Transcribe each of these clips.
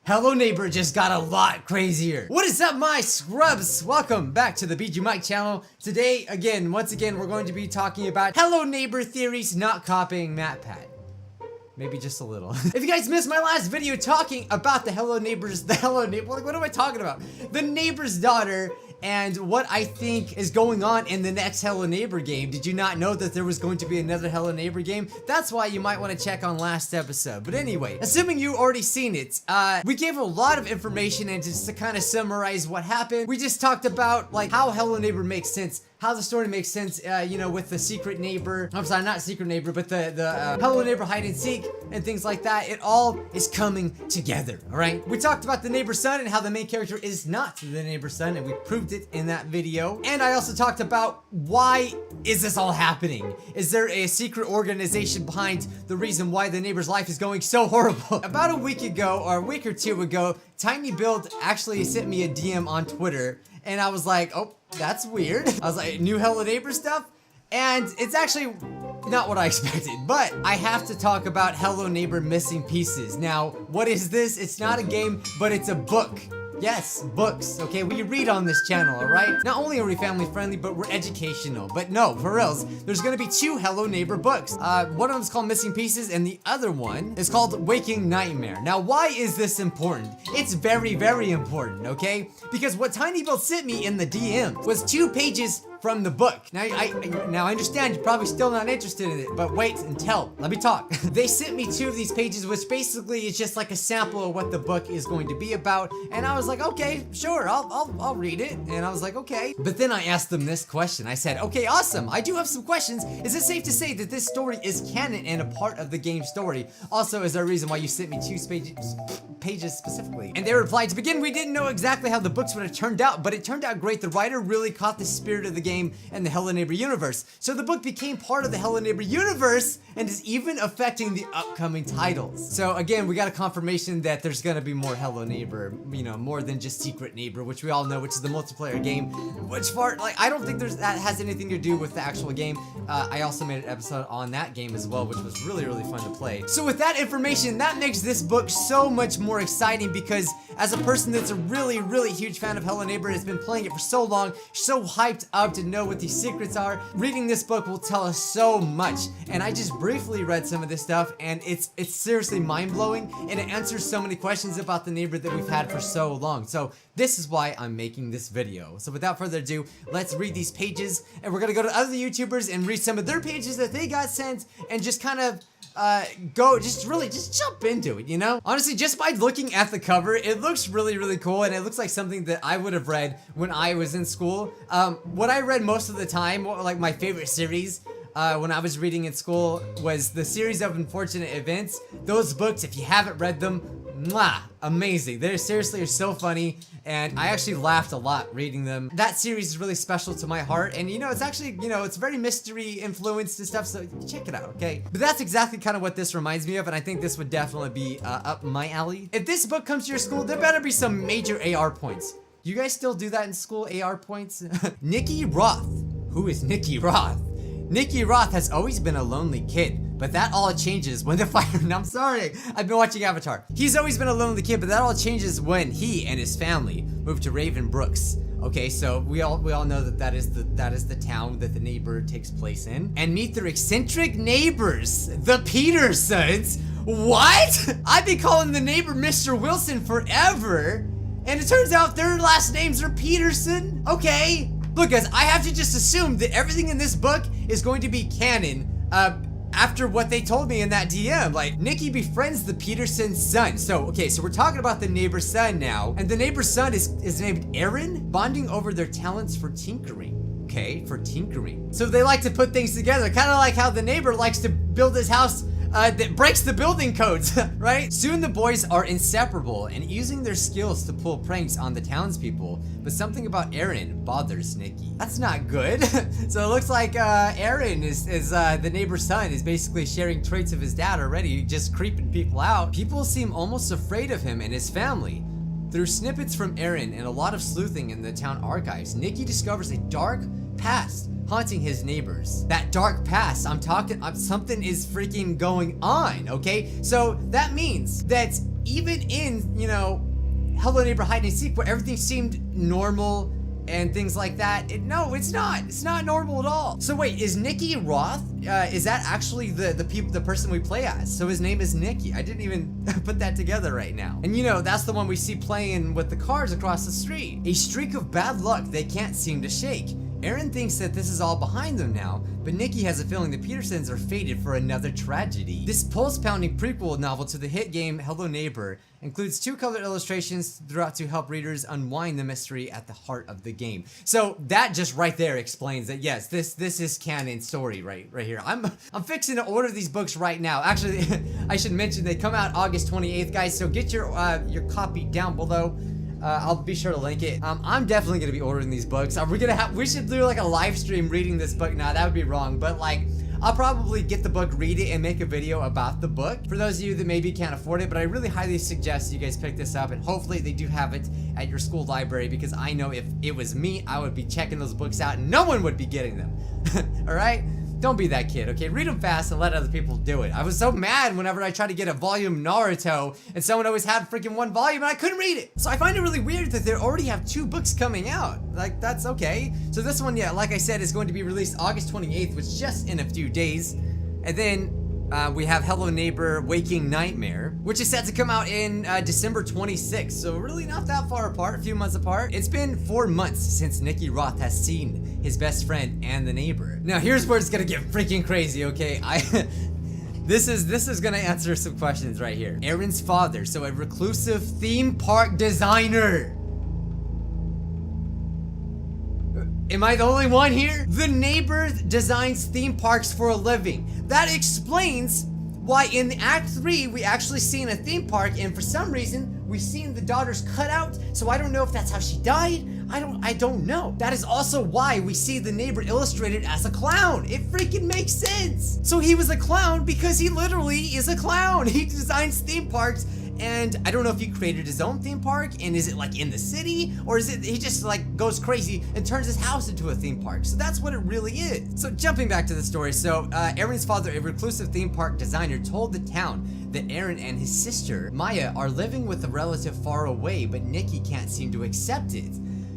Hello Neighbor just got a lot crazier. What is up, my scrubs? Welcome back to the Bijuu Mike channel. Today, once again, we're going to be talking about Hello Neighbor theories, not copying MatPat. Maybe just a little. If you guys missed my last video talking about the what am I talking about? The neighbor's daughter and what I think is going on in the next Hello Neighbor game. Did you not know that there was going to be another Hello Neighbor game? That's why you might want to check on last episode. But anyway, assuming you already seen it, we gave a lot of information, and just to kind of summarize what happened, we just talked about like how Hello Neighbor makes sense, how the story makes sense, you know, with the secret neighbor. I'm sorry, not secret neighbor, but the Hello Neighbor hide and seek and things like that. It all is coming together, all right? We talked about the neighbor's son and how the main character is not the neighbor's son, and we proved it in that video. And I also talked about why is this all happening? Is there a secret organization behind the reason why the neighbor's life is going so horrible? About a week ago, or a week or two ago, Tiny Build actually sent me a DM on Twitter, and I was like, oh, that's weird. I was like, new Hello Neighbor stuff? And it's actually not what I expected, but I have to talk about Hello Neighbor Missing Pieces. Now, what is this? It's not a game, but it's a book. Yes, books, okay? We read on this channel, alright? Not only are we family friendly, but we're educational. But no, for reals, there's gonna be two Hello Neighbor books. One of them is called Missing Pieces, and the other one is called Waking Nightmare. Now, why is this important? It's very, very important, okay? Because what Tiny Build sent me in the DM was 2 pages from the book. Now I understand you're probably still not interested in it, but wait until, let me talk. They sent me 2 of these pages, which basically is just like a sample of what the book is going to be about, and I was like, okay, sure, I'll read it, and I was like, okay. But then I asked them this question. I said, okay, awesome, I do have some questions. Is it safe to say that this story is canon and a part of the game story? Also, is there a reason why you sent me 2 pages specifically? And they replied, to begin, we didn't know exactly how the books would have turned out, but it turned out great. The writer really caught the spirit of the game and the Hello Neighbor universe. So the book became part of the Hello Neighbor universe and is even affecting the upcoming titles. So again, we got a confirmation that there's gonna be more Hello Neighbor, you know, more than just Secret Neighbor, which we all know, which is the multiplayer game, which I don't think that has anything to do with the actual game. I also made an episode on that game as well, which was really, really fun to play. So with that information, that makes this book so much more exciting, because as a person that's a really, really huge fan of Hello Neighbor and has been playing it for so long, so hyped up to know what these secrets are, reading this book will tell us so much. And I just briefly read some of this stuff, and it's seriously mind-blowing, and it answers so many questions about the neighbor that we've had for so long. So this is why I'm making this video. So without further ado, let's read these pages, and we're gonna go to other YouTubers and read some of their pages that they got sent, and just kind of just jump into it, you know? Honestly, just by looking at the cover, it looks really, really cool, and it looks like something that I would have read when I was in school. What I read most of the time, like my favorite series, when I was reading in school, was the series of Unfortunate Events. Those books, if you haven't read them, mwah, amazing. They seriously are so funny, and I actually laughed a lot reading them. That series is really special to my heart, and you know, it's actually, you know, it's very mystery influenced and stuff, so check it out, okay? But that's exactly kind of what this reminds me of, and I think this would definitely be up my alley. If this book comes to your school, there better be some major AR points. You guys still do that in school, AR points? Nikki Roth. Who is Nikki Roth? Nikki Roth has always been a lonely kid, but that all changes when the fire. No, I'm sorry, I've been watching Avatar. He's always been a lonely kid, but that all changes when he and his family move to Raven Brooks. Okay, so we all know that is the town that the neighbor takes place in, and meet their eccentric neighbors, the Petersons. What? I've been calling the neighbor Mr. Wilson forever, and it turns out their last names are Peterson. Okay. Look, guys, I have to just assume that everything in this book is going to be canon, after what they told me in that DM. Like, Nikki befriends the Peterson's son. So, okay, so we're talking about the neighbor's son now, and the neighbor's son is named Aaron, bonding over their talents for tinkering. Okay, for tinkering. So they like to put things together, kind of like how the neighbor likes to build his house that breaks the building codes, right? Soon the boys are inseparable and using their skills to pull pranks on the townspeople, but something about Aaron bothers Nikki. That's not good. So it looks like Aaron is the neighbor's son is basically sharing traits of his dad already, just creeping people out. People seem almost afraid of him and his family. Through snippets from Aaron and a lot of sleuthing in the town archives, Nikki discovers a dark past haunting his neighbors. That dark past, something is freaking going on, okay? So that means that even in, you know, Hello Neighbor Hide and Seek, where everything seemed normal and things like that, no, it's not. It's not normal at all. So wait, is Nicky Roth, is that actually the person we play as? So his name is Nicky. I didn't even put that together right now. And you know, that's the one we see playing with the cars across the street. A streak of bad luck they can't seem to shake. Aaron thinks that this is all behind them now, but Nicky has a feeling the Petersons are fated for another tragedy. This pulse-pounding prequel novel to the hit game Hello Neighbor includes 2 colored illustrations throughout to help readers unwind the mystery at the heart of the game. So that just right there explains that yes, this is canon story right here. I'm fixing to order these books right now. Actually, I should mention they come out August 28th, guys. So get your copy down below. I'll be sure to link it. I'm definitely gonna be ordering these books. We should do like a live stream reading this book. Nah, that would be wrong, but like, I'll probably get the book, read it, and make a video about the book for those of you that maybe can't afford it. But I really highly suggest you guys pick this up, and hopefully they do have it at your school library, because I know if it was me, I would be checking those books out and no one would be getting them. All right? Don't be that kid, okay? Read them fast and let other people do it. I was so mad whenever I tried to get a volume Naruto and someone always had freaking 1 volume and I couldn't read it. So I find it really weird that they already have 2 books coming out. Like, that's okay. So this one, yeah, like I said, is going to be released August 28th, which is just in a few days. And then we have Hello Neighbor Waking Nightmare, which is set to come out in December 26th. So really not that far apart, a few months apart. It's been 4 months since Nicky Roth has seen his best friend and the neighbor. Now here's where it's gonna get freaking crazy, okay? This is gonna answer some questions right here. Aaron's father, so a reclusive theme park designer. Am I the only one here? The neighbor designs theme parks for a living. That explains why in Act 3 we actually seen a theme park, and for some reason we seen the daughter's cutout. So I don't know if that's how she died. I don't know. That is also why we see the neighbor illustrated as a clown. It freaking makes sense. So he was a clown because he literally is a clown. He designs theme parks. And I don't know if he created his own theme park, and is it like in the city, or is it he just like goes crazy and turns his house into a theme park? So that's what it really is. So jumping back to the story, so Aaron's father, a reclusive theme park designer, told the town that Aaron and his sister Maya are living with a relative far away, but Nicky can't seem to accept it.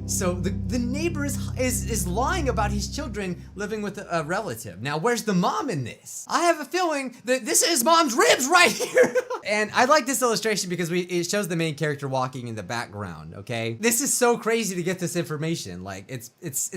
So the neighbor is lying about his children living with a relative. Now, where's the mom in this? I have a feeling that this is mom's ribs right here. And I like this illustration because it shows the main character walking in the background, okay? This is so crazy to get this information. Like, it's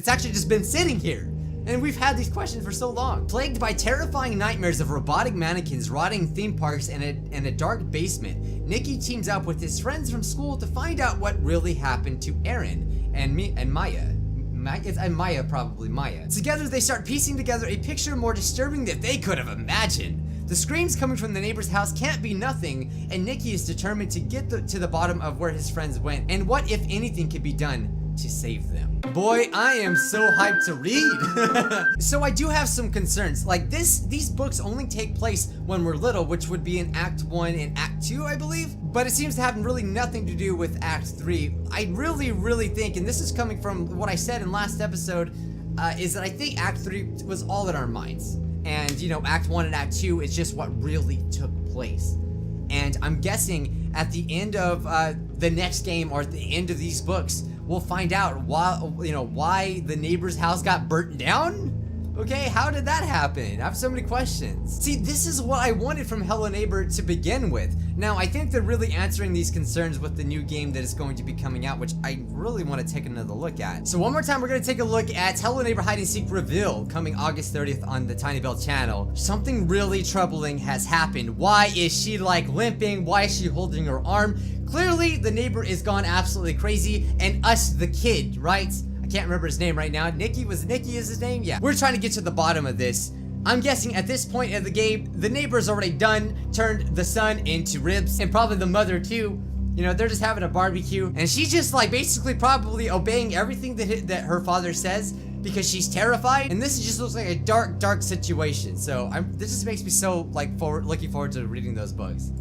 actually just been sitting here. And we've had these questions for so long. Plagued by terrifying nightmares of robotic mannequins, rotting theme parks, and a dark basement, Nicky teams up with his friends from school to find out what really happened to Aaron and Maya. Maya, probably Maya. Together they start piecing together a picture more disturbing than they could have imagined. The screams coming from the neighbor's house can't be nothing, and Nicky is determined to get to the bottom of where his friends went and what, if anything, can be done to save them. Boy, I am so hyped to read. So I do have some concerns. Like these books only take place when we're little, which would be in Act 1 and Act 2, I believe. But it seems to have really nothing to do with Act 3. I really think, and this is coming from what I said in last episode, is that I think Act 3 was all in our minds. And, you know, Act 1 and Act 2 is just what really took place. And I'm guessing at the end of the next game, or at the end of these books, we'll find out why the neighbor's house got burnt down. Okay, how did that happen? I have so many questions. See, this is what I wanted from Hello Neighbor to begin with. Now, I think they're really answering these concerns with the new game that is going to be coming out, which I really want to take another look at. So one more time, we're going to take a look at Hello Neighbor Hide and Seek Reveal, coming August 30th on the Tiny Bell channel. Something really troubling has happened. Why is she like limping? Why is she holding her arm? Clearly, the neighbor is gone absolutely crazy, and us, the kid, right? I can't remember his name right now. Nicky is his name? Yeah. We're trying to get to the bottom of this. I'm guessing at this point of the game, the neighbor's already turned the son into ribs, and probably the mother too. You know, they're just having a barbecue, and she's just like basically probably obeying everything that her father says because she's terrified. And this just looks like a dark situation. So this just makes me so like looking forward to reading those books.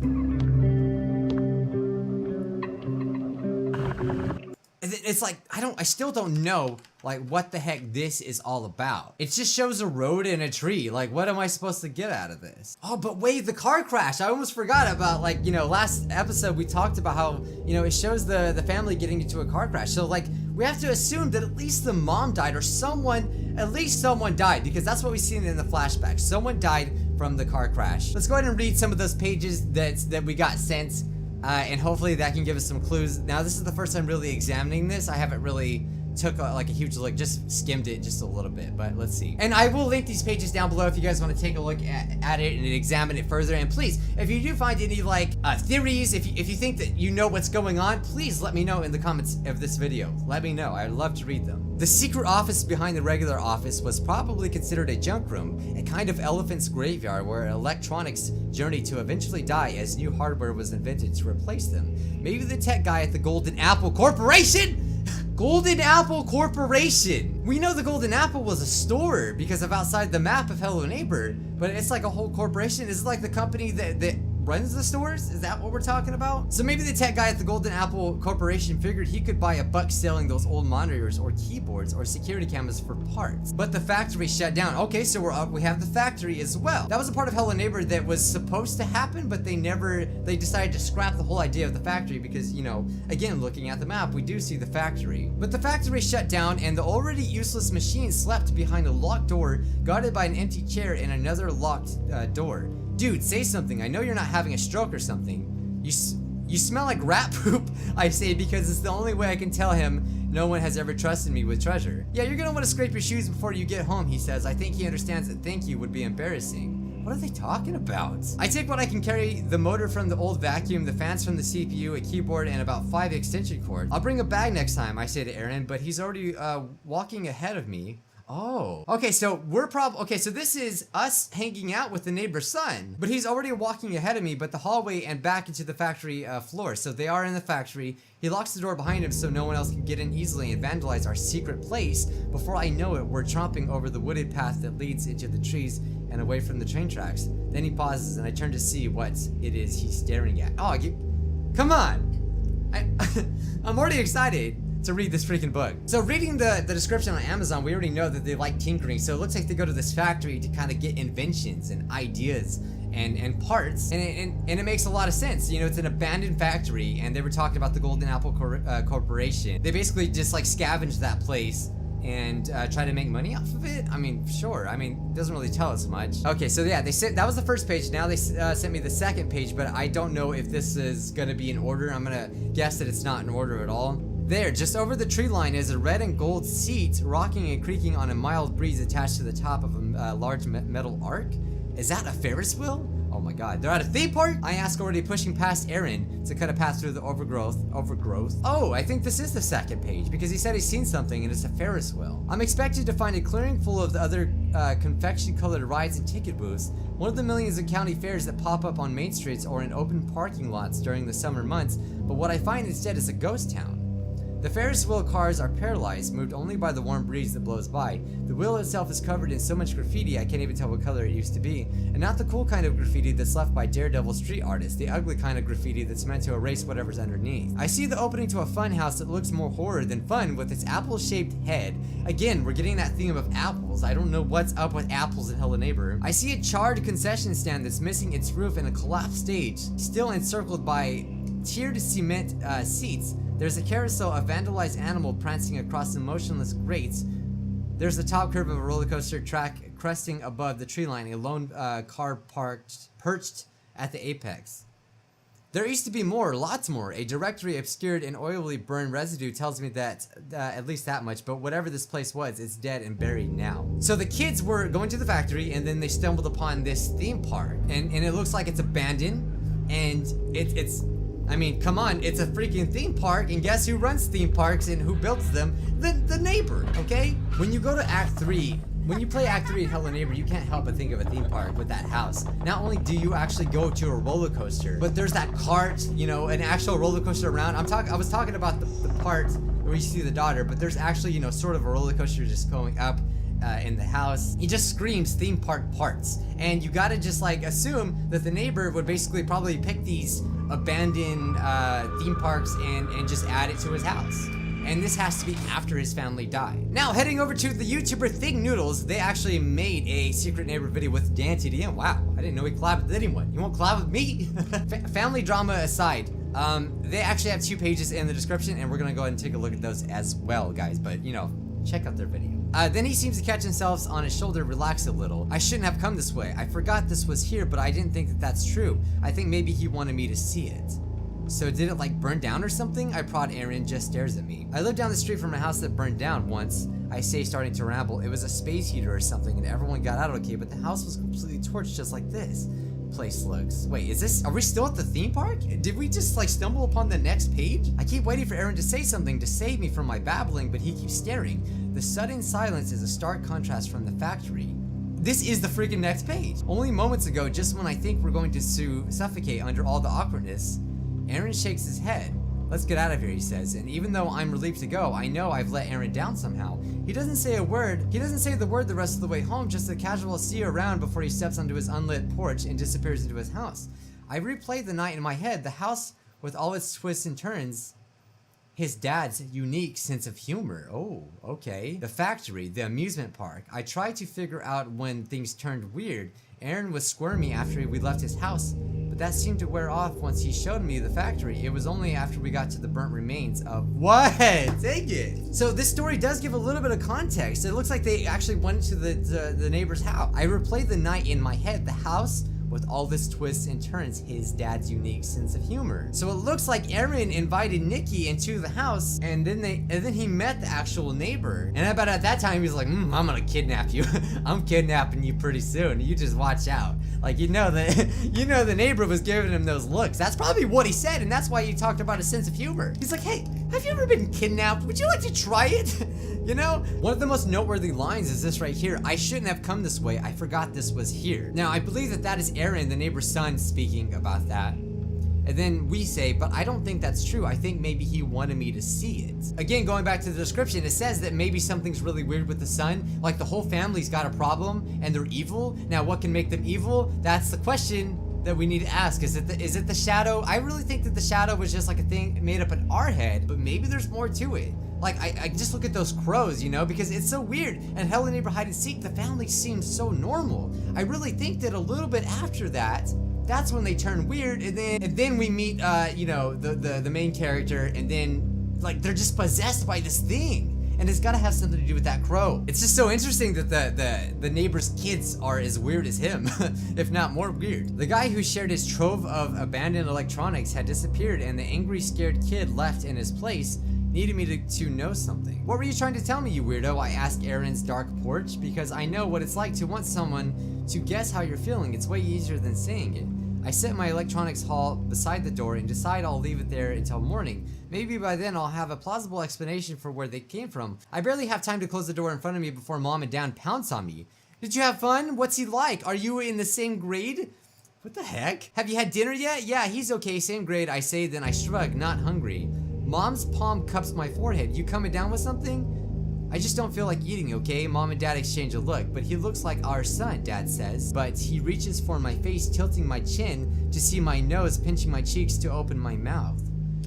it's like, I still don't know, like, what the heck this is all about. It just shows a road and a tree. Like, what am I supposed to get out of this? Oh, but wait, the car crash. I almost forgot about, like, you know, last episode we talked about how, you know, it shows the family getting into a car crash. So, like, we have to assume that at least the mom died, or at least someone died, because that's what we've seen in the flashback. Someone died from the car crash. Let's go ahead and read some of those pages that we got sent, and hopefully that can give us some clues. Now, this is the first time really examining this. I haven't really took like a huge look, just skimmed it just a little bit, but let's see. And I will link these pages down below if you guys want to take a look at it and examine it further. And please, if you do find any like theories, if you think that you know what's going on, please let me know in the comments of this video. Let me know. I'd love to read them. The secret office behind the regular office was probably considered a junk room, a kind of elephant's graveyard where electronics journeyed to eventually die as new hardware was invented to replace them. Maybe the tech guy at the Golden Apple Corporation? Golden Apple Corporation! We know the Golden Apple was a store because of outside the map of Hello Neighbor, but it's like a whole corporation. Is it like the company that runs the stores? Is that what we're talking about? So maybe the tech guy at the Golden Apple Corporation figured he could buy a buck selling those old monitors or keyboards or security cameras for parts. But the factory shut down. Okay, so we have the factory as well. That was a part of Hello Neighbor that was supposed to happen, but they decided to scrap the whole idea of the factory because, you know, again, looking at the map, we do see the factory. But the factory shut down and the already useless machine slept behind a locked door guarded by an empty chair and another locked door. Dude, say something. I know you're not having a stroke or something. You smell like rat poop, I say, because it's the only way I can tell him no one has ever trusted me with treasure. Yeah, you're gonna want to scrape your shoes before you get home, he says. I think he understands that thank you would be embarrassing. What are they talking about? I take what I can carry, the motor from the old vacuum, the fans from the CPU, a keyboard, and about 5 extension cords. I'll bring a bag next time, I say to Aaron, but he's already walking ahead of me. Oh, okay, so so this is us hanging out with the neighbor's son, but he's already walking ahead of me, but the hallway and back into the factory floor. So they are in the factory. He locks the door behind him so no one else can get in easily and vandalize our secret place. Before I know it, we're tromping over the wooded path that leads into the trees and away from the train tracks. Then he pauses and I turn to see what it is he's staring at. Oh, come on. I'm already excited to read this freaking book. So reading the description on Amazon, we already know that they like tinkering, so it looks like they go to this factory to kind of get inventions and ideas and parts, and it makes a lot of sense. You know, it's an abandoned factory, and they were talking about the Golden Apple Corporation. They basically just like scavenge that place and try to make money off of it. I mean, sure. I mean, it doesn't really tell us much. Okay, so yeah, they said that was the first page. Now they sent me the second page, but I don't know if this is gonna be in order. I'm gonna guess that it's not in order at all. There, just over the tree line, is a red and gold seat rocking and creaking on a mild breeze attached to the top of a large metal arc. Is that a Ferris wheel? Oh my god, they're at a theme park? I ask, already pushing past Aaron to cut a path through the overgrowth. Oh, I think this is the second page because he said he's seen something and it's a Ferris wheel. I'm expected to find a clearing full of the other confection-colored rides and ticket booths. One of the millions of county fairs that pop up on main streets or in open parking lots during the summer months, but what I find instead is a ghost town. The Ferris wheel cars are paralyzed, moved only by the warm breeze that blows by. The wheel itself is covered in so much graffiti I can't even tell what color it used to be. And not the cool kind of graffiti that's left by daredevil street artists, the ugly kind of graffiti that's meant to erase whatever's underneath. I see the opening to a fun house that looks more horror than fun with its apple-shaped head. Again, we're getting that theme of apples. I don't know what's up with apples in Hello Neighbor. I see a charred concession stand that's missing its roof and a collapsed stage, still encircled by tiered cement seats. There's a carousel of vandalized animal prancing across the motionless grates. There's the top curve of a roller coaster track cresting above the tree line, a lone car perched at the apex. There used to be more, lots more. A directory obscured and oily burned residue tells me that at least that much, but whatever this place was, it's dead and buried now. So the kids were going to the factory and then they stumbled upon this theme park, and it looks like it's abandoned, and it's I mean, come on, it's a freaking theme park, and guess who runs theme parks and who builds them? The neighbor, okay? When you go to Act 3, when you play Act 3 in Hello Neighbor, you can't help but think of a theme park with that house. Not only do you actually go to a roller coaster, but there's that cart, you know, an actual roller coaster around. I was talking about the part where you see the daughter, but there's actually, you know, sort of a roller coaster just going up in the house. He just screams theme park parts, and you gotta just like assume that the neighbor would basically probably pick these abandoned theme parks and just add it to his house. and this has to be after his family died. Now, heading over to the YouTuber Think Noodles, they actually made a secret neighbor video with Dan TDM. Wow, I didn't know he collabed with anyone. You won't collab with me? Family drama aside, they actually have 2 pages in the description, and we're gonna go ahead and take a look at those as well, guys. But, you know, check out their video. Then he seems to catch himself on his shoulder, relax a little. I shouldn't have come this way. I forgot this was here, but I didn't think that that's true. I think maybe he wanted me to see it. So did it like burn down or something? I prod Aaron, just stares at me. I lived down the street from a house that burned down once. I say, starting to ramble. It was a space heater or something, and everyone got out okay, but the house was completely torched just like this. Place looks. Wait, are we still at the theme park? Did we just like stumble upon the next page? I keep waiting for Aaron to say something to save me from my babbling, but he keeps staring. The sudden silence is a stark contrast from the factory. This is the freaking next page. Only moments ago, just when I think we're going to suffocate under all the awkwardness, Aaron shakes his head. Let's get out of here, he says, and even though I'm relieved to go, I know I've let Aaron down somehow. He doesn't say a word. He doesn't say the word the rest of the way home, just a casual see you around before he steps onto his unlit porch and disappears into his house. I replay the night in my head, the house with all its twists and turns. His dad's unique sense of humor. Oh, okay. The factory, the amusement park. I tried to figure out when things turned weird. Aaron was squirmy after we left his house, but that seemed to wear off once he showed me the factory. It was only after we got to the burnt remains of what? Take it. So this story does give a little bit of context. It looks like they actually went to the neighbor's house. I replayed the night in my head, the house with all its twists and turns, his dad's unique sense of humor. So it looks like Aaron invited Nikki into the house, and then he met the actual neighbor. And about at that time, he was like, I'm gonna kidnap you. I'm kidnapping you pretty soon. You just watch out. Like, you know the neighbor was giving him those looks. That's probably what he said, and that's why he talked about his sense of humor. He's like, hey, have you ever been kidnapped? Would you like to try it? You know? One of the most noteworthy lines is this right here. I shouldn't have come this way. I forgot this was here. Now, I believe that is Aaron, the neighbor's son, speaking about that. And then we say, but I don't think that's true. I think maybe he wanted me to see it. Again, going back to the description, it says that maybe something's really weird with the son. Like the whole family's got a problem and they're evil. Now, what can make them evil? That's the question that we need to ask. Is it the shadow? I really think that the shadow was just like a thing made up in our head, but maybe there's more to it. Like, I just look at those crows, you know, because it's so weird. And Hello Neighbor Hide and Seek, the family seems so normal. I really think that a little bit after that, that's when they turn weird, and then we meet, you know, the main character, and then, like, they're just possessed by this thing. And it's gotta have something to do with that crow. It's just so interesting that the neighbor's kids are as weird as him, if not more weird. The guy who shared his trove of abandoned electronics had disappeared, and the angry, scared kid left in his place needed me to know something. What were you trying to tell me, you weirdo? I asked Aaron's dark porch, because I know what it's like to want someone to guess how you're feeling. It's way easier than saying it. I set my electronics haul beside the door and decide I'll leave it there until morning. Maybe by then I'll have a plausible explanation for where they came from. I barely have time to close the door in front of me before Mom and Dad pounce on me. Did you have fun? What's he like? Are you in the same grade? What the heck? Have you had dinner yet? Yeah, he's okay, same grade, I say, then I shrug, not hungry. Mom's palm cups my forehead. You coming down with something? I just don't feel like eating, okay? Mom and Dad exchange a look, but he looks like our son, Dad says. But he reaches for my face, tilting my chin to see my nose, pinching my cheeks to open my mouth.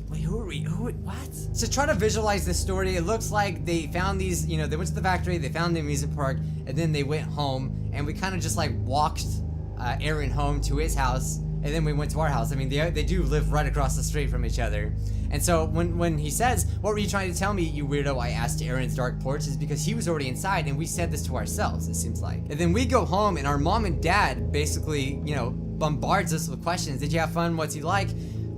Wait, who are we? What? To try to visualize this story, it looks like they found these, you know, they went to the factory, they found the amusement park, and then they went home, and we kind of just like walked Aaron home to his house, and then we went to our house. I mean, they do live right across the street from each other. And so when he says, what were you trying to tell me, you weirdo? I asked Aaron's dark porch, is because he was already inside and we said this to ourselves, it seems like. And then we go home and our mom and dad basically, you know, bombards us with questions. Did you have fun? What's he like?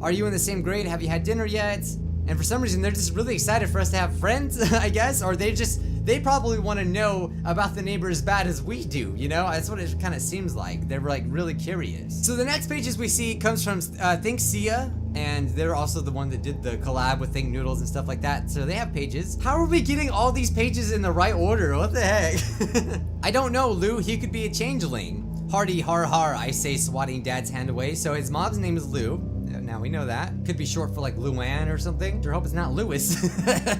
Are you in the same grade? Have you had dinner yet? And for some reason, they're just really excited for us to have friends, I guess, or they probably want to know about the neighbor as bad as we do, you know? That's what it kind of seems like. They're like really curious. So the next pages we see comes from Think Sia, and they're also the one that did the collab with Think Noodles and stuff like that. So they have pages. How are we getting all these pages in the right order? What the heck? I don't know, Lou. He could be a changeling. Hardy har har, I say, swatting Dad's hand away. So his mom's name is Lou. Now we know that. Could be short for like Luann or something. Sure hope it's not Lewis.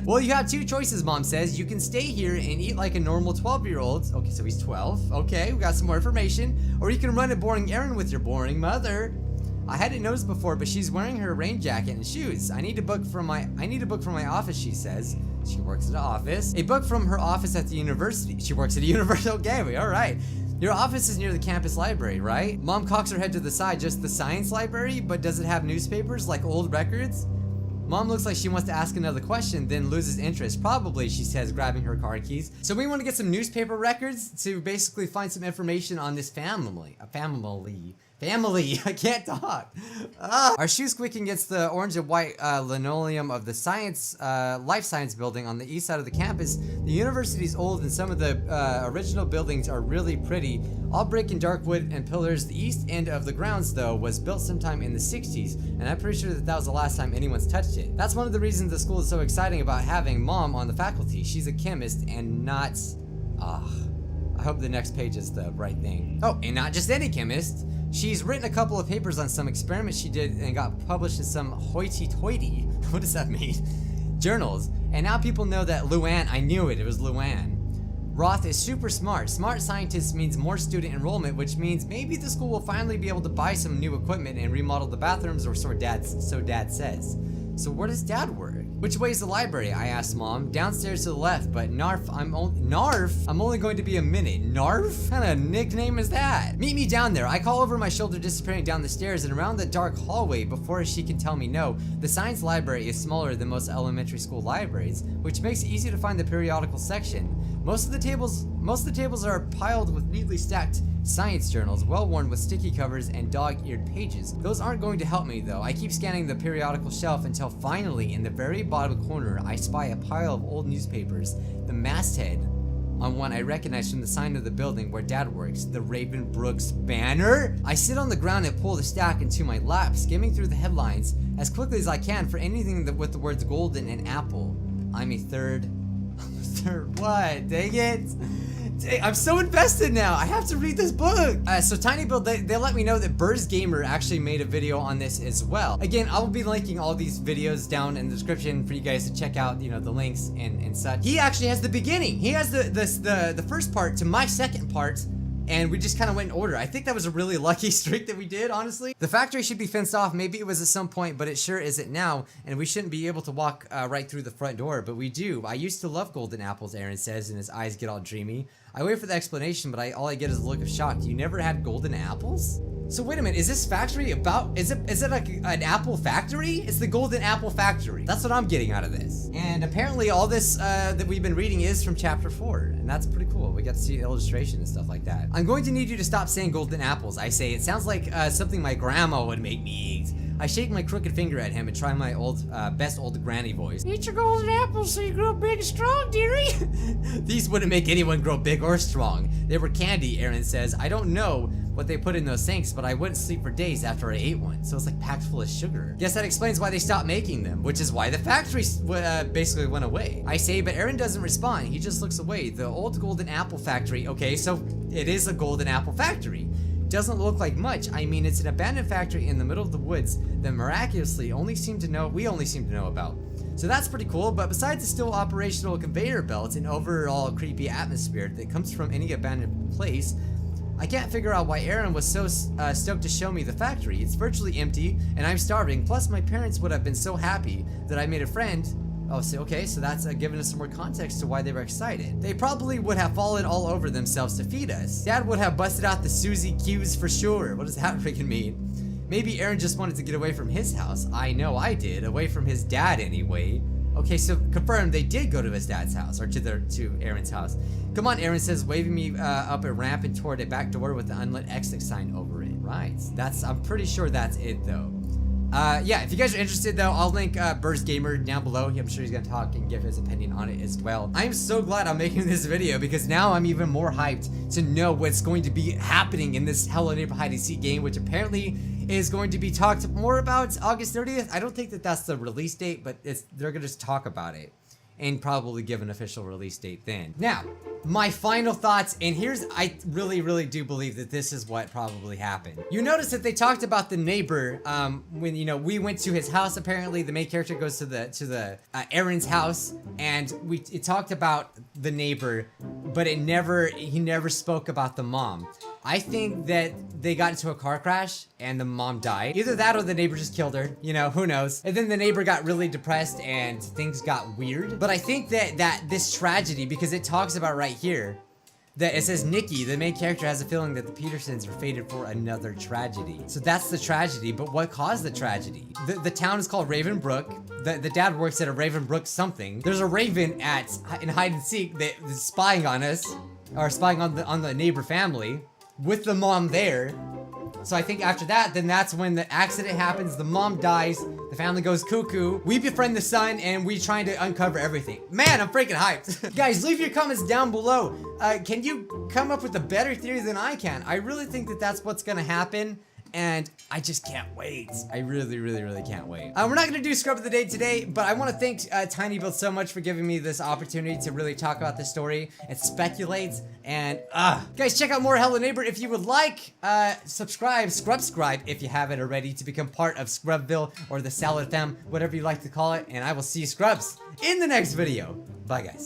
Well, you have two choices, Mom says. You can stay here and eat like a normal 12-year-old. Okay, so he's 12. Okay, we got some more information. Or you can run a boring errand with your boring mother. I hadn't noticed before, but she's wearing her rain jacket and shoes. I need a book from my office, she says. She works at an office. A book from her office at the university. She works at a university. Okay, all right. Your office is near the campus library, right? Mom cocks her head to the side. Just the science library, but does it have newspapers like old records? Mom looks like she wants to ask another question, then loses interest. Probably, she says, grabbing her car keys. So we want to get some newspaper records to basically find some information on this family. Family, I can't talk. Our shoes squeaking against the orange and white linoleum of the life science building on the east side of the campus. The university's old and some of the original buildings are really pretty. All brick and dark wood and pillars. The east end of the grounds, though, was built sometime in the 60s, and I'm pretty sure that was the last time anyone's touched it. That's one of the reasons the school is so exciting about having Mom on the faculty. She's a chemist and not... I hope the next page is the right thing. Oh, and not just any chemist. She's written a couple of papers on some experiments she did and got published in some hoity-toity, what does that mean? Journals. And now people know that Luann, I knew it was Luann. Roth is super smart. Smart scientist means more student enrollment, which means maybe the school will finally be able to buy some new equipment and remodel the bathrooms, or so Dad says. So where does Dad work? Which way is the library? I asked Mom. Downstairs to the left, but Narf, I'm only going to be a minute. Narf? What kind of nickname is that? Meet me down there. I call over my shoulder, disappearing down the stairs and around the dark hallway before she can tell me no. The science library is smaller than most elementary school libraries, which makes it easy to find the periodical section. Most of the tables are piled with neatly stacked science journals, well worn with sticky covers and dog-eared pages. Those aren't going to help me though. I keep scanning the periodical shelf until finally, in the very bottom corner, I spy a pile of old newspapers. The masthead on one I recognize from the sign of the building where Dad works, the Raven Brooks Banner. I sit on the ground and pull the stack into my lap, skimming through the headlines as quickly as I can for anything with the words golden and apple. I'm a third what? Dang it. I'm so invested now. I have to read this book. So Tiny Build, they let me know that Burrs Gamer actually made a video on this as well. Again, I will be linking all these videos down in the description for you guys to check out, you know, the links and such. He actually has the beginning. He has the first part to my second part, and we just kind of went in order. I think that was a really lucky streak that we did, honestly. The factory should be fenced off. Maybe it was at some point, but it sure isn't now, and we shouldn't be able to walk right through the front door, but we do. I used to love golden apples, Aaron says, and his eyes get all dreamy. I wait for the explanation, but all I get is a look of shock. You never had golden apples? So wait a minute, is this factory about, is it like an apple factory? It's the Golden Apple Factory. That's what I'm getting out of this. And apparently all this that we've been reading is from chapter 4, and that's pretty cool. We got to see illustration and stuff like that. I'm going to need you to stop saying golden apples, I say. It sounds like something my grandma would make me eat. I shake my crooked finger at him and try my best old granny voice. Eat your golden apples so you grow big and strong, dearie. These wouldn't make anyone grow big or strong. They were candy, Aaron says. I don't know what they put in those things, but I wouldn't sleep for days after I ate one, so it's like packed full of sugar. Guess that explains why they stopped making them, which is why the factory basically went away. I say, but Aaron doesn't respond. He just looks away. The old Golden Apple Factory. Okay, so it is a Golden Apple Factory. Doesn't look like much. I mean, it's an abandoned factory in the middle of the woods that miraculously we only seem to know about. So that's pretty cool, but besides the still operational conveyor belt and overall creepy atmosphere that comes from any abandoned place, I can't figure out why Aaron was so stoked to show me the factory. It's virtually empty, and I'm starving, plus my parents would have been so happy that I made a friend. Oh, so okay, so that's giving us some more context to why they were excited. They probably would have fallen all over themselves to feed us. Dad would have busted out the Susie Q's for sure. What does that freaking mean? Maybe Aaron just wanted to get away from his house. I know I did, away from his dad anyway. Okay, so confirmed they did go to his dad's house, or to Aaron's house. Come on, Aaron says, waving me up a ramp and toward a back door with the unlit exit sign over it. Right, I'm pretty sure that's it though. Yeah, if you guys are interested though, I'll link Burrs Gamer down below. I'm sure he's gonna talk and give his opinion on it as well. I am so glad I'm making this video because now I'm even more hyped to know what's going to be happening in this Hello Neighbor Hide and Seek game, which apparently is going to be talked more about August 30th. I don't think that that's the release date, but they're gonna just talk about it and probably give an official release date then. Now, my final thoughts, and I really do believe that this is what probably happened. You notice that they talked about the neighbor when, you know, we went to his house. Apparently the main character goes to the Aaron's house, and it talked about the neighbor, but he never spoke about the mom. I think that they got into a car crash and the mom died. Either that or the neighbor just killed her, you know, who knows. And then the neighbor got really depressed and things got weird. But I think that this tragedy, because it talks about right here, that it says Nikki, the main character, has a feeling that the Petersons are fated for another tragedy. So that's the tragedy, but what caused the tragedy? The town is called Ravenbrook. The dad works at a Ravenbrook something. There's a raven in hide and seek that is spying on us, or spying on the neighbor family, with the mom there. So I think after that, then that's when the accident happens, the mom dies, the family goes cuckoo, we befriend the son, and we trying to uncover everything. Man, I'm freaking hyped. Guys, leave your comments down below. Can you come up with a better theory than I can? I really think that that's what's gonna happen, and I just can't wait. I really, really, really can't wait. We're not gonna do Scrub of the Day today, but I wanna thank Tiny Build so much for giving me this opportunity to really talk about this story and speculate, and guys, check out more Hello Neighbor if you would like. Subscribe if you haven't already, to become part of Scrubville or the Salad Fam, whatever you like to call it, and I will see you Scrubs in the next video. Bye guys.